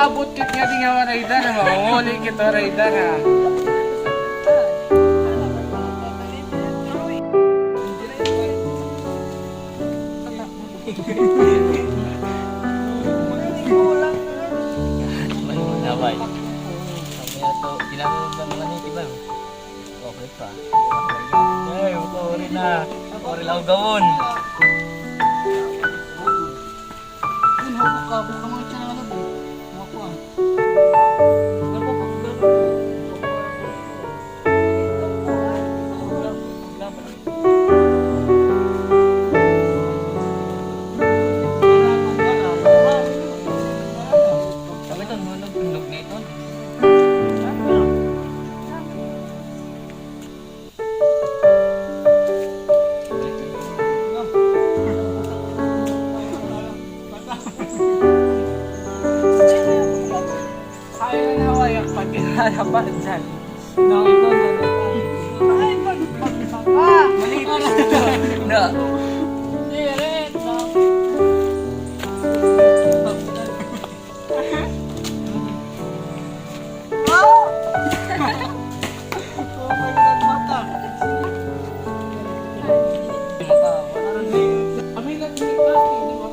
abot kit nga di nga waraydan na mahuli kit waraydan ha. Naway. Kaya to, ginamit ng mga niti ba? Okay pa. Ay, uri na. Uri lang gawon. Yun, buka mo siya ng ano ba? Makuha. Sabi ito, nunog na ito. Kaya na wayak pag kinalaban dyan. Maliit na. Kami nagmikati, di ba?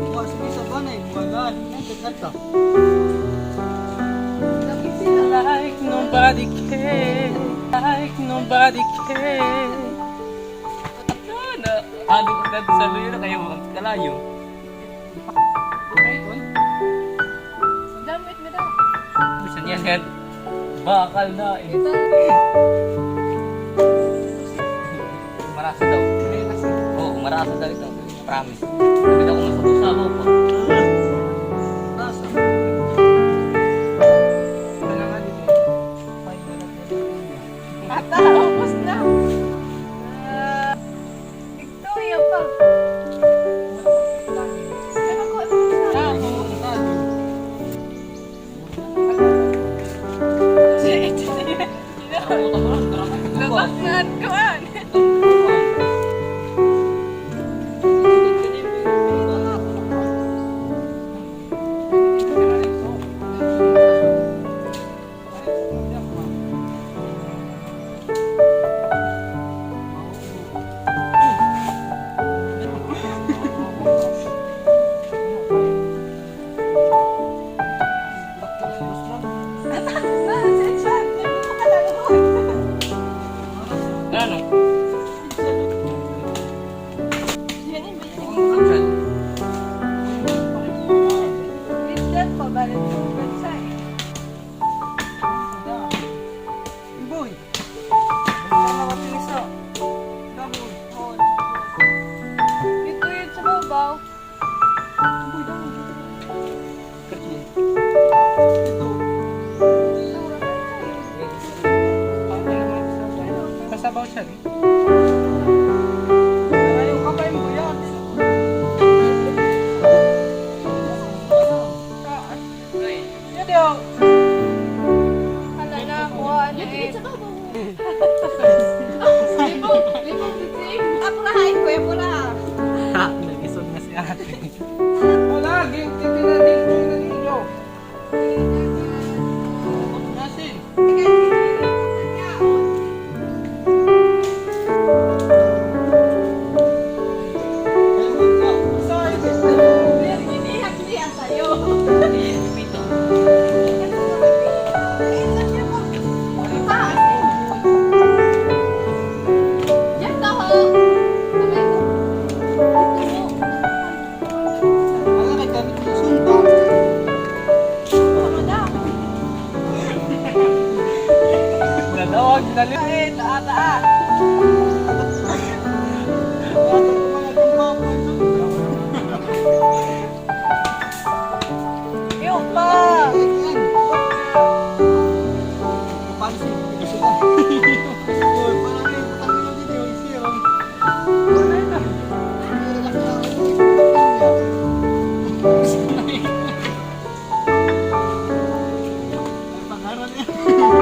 Buka sa isa ba na eh? Buwagan. Nagkakat ka. Like nobody cares, like nobody cares. Ano ko dito sa luyo kayo kalayo. Damit mo daw. Gusto niya yan. Bakal na eh. Marasa daw. Oo, marasa daw ito. Promise. Sabi daw kung masabusa mo po. Rasa. Ata, ubos na. Victoria pa. Ano ko? Labanan ko an. Ano? Boy. Ano ka pinisa? Dami. Ito yun sa babaw. Ito. Masabaw siya eh. Ayaw ka pa yung buyan. Yan yung Hala na ako. Ano eh. Libong sisig. Ako na hain ko yung pula. ha, nagisod na si ate. Wala, titinadig ko yung ninyo. Nasin. Nadawag, dali. Yung pa. Pangalan niya.